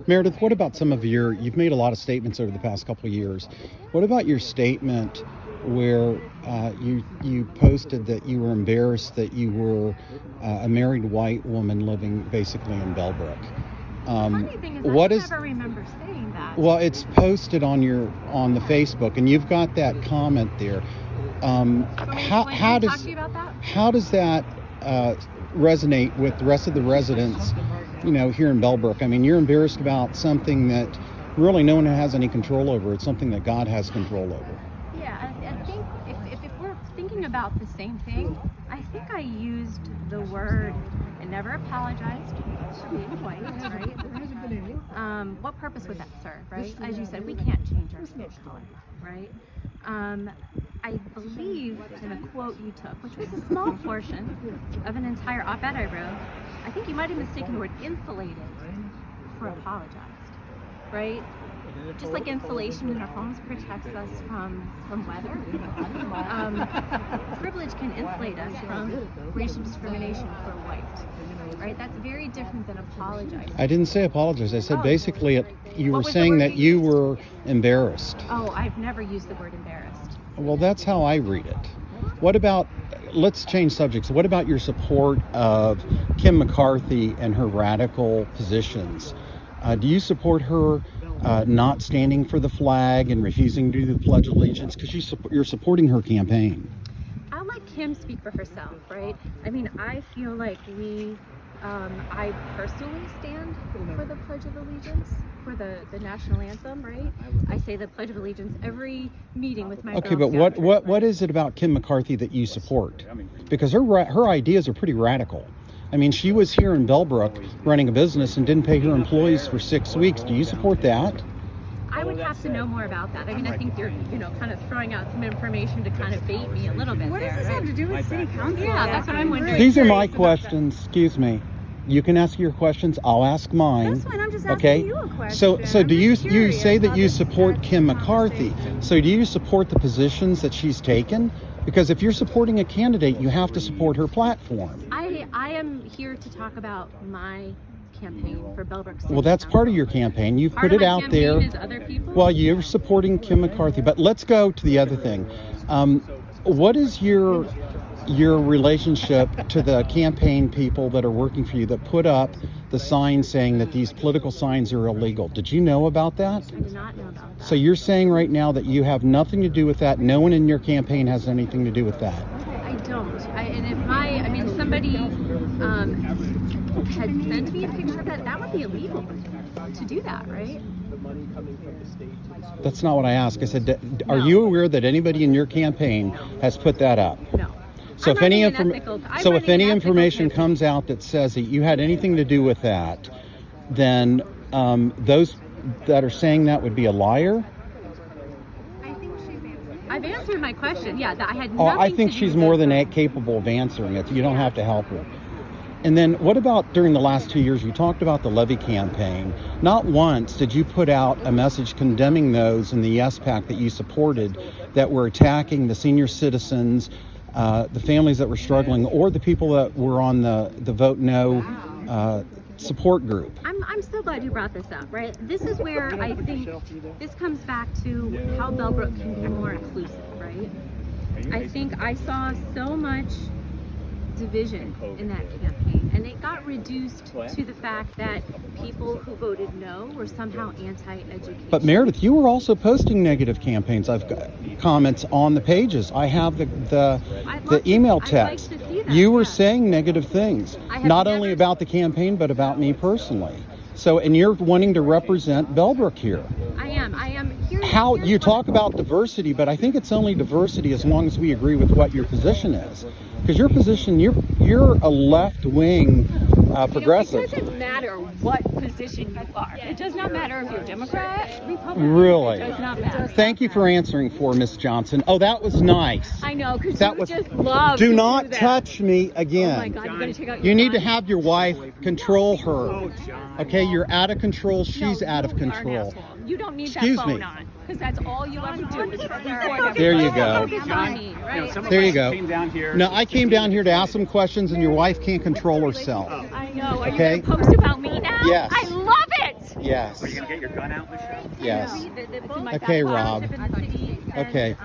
Meredith, what about you've made a lot of statements over the past couple of years. What about your statement where you posted that you were embarrassed that you were a married white woman living basically in Bellbrook? The funny thing is, I never remember saying that. Well, it's posted on the Facebook, and you've got that comment there. How does that resonate with the rest of the residents, here in Bellbrook? I mean, you're embarrassed about something that really no one has any control over. It's something that God has control over. Yeah, I think if we're thinking about the same thing, I think I used the word and never apologized for being white, right? What purpose would that serve, right? As you said, we can't change our skin color, right? I believe in a quote you took, which was a small portion of an entire op-ed I wrote. I think you might have mistaken the word insulated for apologized, right? Just like insulation in our homes protects us from weather, privilege can insulate us from racial discrimination for white, right? That's very different than apologizing. I didn't say apologize. I said basically you were saying that you were embarrassed. Oh, I've never used the word embarrassed. Well, that's how I read it. What about, let's change subjects. What about your support of Kim McCarthy and her radical positions? Do you support her not standing for the flag and refusing to do the Pledge of Allegiance? Because you're supporting her campaign. I'll let Kim speak for herself, right? I mean, I feel like I personally stand for the Pledge of Allegiance, for the national anthem, right? I say the Pledge of Allegiance every meeting with my Okay, but what is it about Kim McCarthy that you support? Because her ideas are pretty radical. I mean, she was here in Bellbrook running a business and didn't pay her employees for 6 weeks. Do you support that? I would have to know more about that. I mean, I think you're, kind of throwing out some information to kind of bait me a little bit. What does this have to do with city council? Yeah, that's what I'm wondering. These are my questions. Excuse me. You can ask your questions. I'll ask mine. That's fine. I'm just asking you a question. So do you say that you support Kim McCarthy? So do you support the positions that she's taken? Because if you're supporting a candidate, you have to support her platform. I am here to talk about my campaign for Bellbrook City. Well, that's part of your campaign. You've put it out there. Is other people? Well, you're supporting Kim McCarthy. But let's go to the other thing. What is your relationship to the campaign people that are working for you that put up the sign saying that these political signs are illegal? Did you know about that? I did not know about that. So you're saying right now that you have nothing to do with that. No one in your campaign has anything to do with that. I don't. And if somebody had sent me a picture of that would be illegal to do that, right? That's not what I asked. I said, are you aware that anybody in your campaign has put that up? No. So if any information comes out that says that you had anything to do with that, then those that are saying that would be a liar? I've answered my question. Yeah, that I had nothing I think she's more than capable of answering it. You don't have to help her. And then what about during the last 2 years, you talked about the levy campaign. Not once did you put out a message condemning those in the Yes PAC that you supported that were attacking the senior citizens, the families that were struggling, or the people that were on the Vote No support group. I'm so glad you brought this up, right? This is where I think this comes back to how Bellbrook can be more inclusive, right? I think I saw so much division in that campaign, and it got reduced to the fact that people who voted no were somehow anti-education. But Meredith, you were also posting negative campaigns. I've got comments on the pages. I have the email text. I'd like to see that, you were saying negative things, not only about the campaign, but about me personally. So, and you're wanting to represent Bellbrook here. I am here. How you talk about diversity, but I think it's only diversity as long as we agree with what your position is. Because your position, you're a left-wing progressive. It doesn't matter what position you are. It does not matter if you're Democrat, Republican. Really? It does not matter. Thank you for answering for Miss Johnson. Oh, that was nice. I know, because you just love Do to not do that. touch me again. Oh my God, you're going to take out your You need to gun? have your wife control her. Okay, you're out of control. She's out of control. You don't need Excuse that me. phone on, because that's all you ever do is There you go. There you go. No, I came down here to ask some questions, and your wife can't control herself. I know. Are Okay. you going to post about me now? Yes. I love it. Yes. Are you gonna get your gun out, Michelle? Yes. The both Okay, Rob. in the city and, Okay.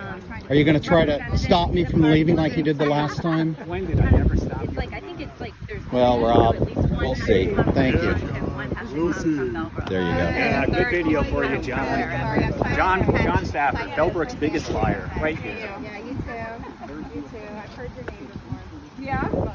Are you going to try to stop me from leaving like you did the last time? When did I never stop? It's like, I think it's like there's Well, Rob, at least one we'll has see. to come Thank from you. Bellbrook and one has to come from Bellbrook. There you go. Yeah, good video for you, John. John Stafford, Bellbrook's biggest liar, right here. Yeah, you too. You too. I've heard your name before. Yeah?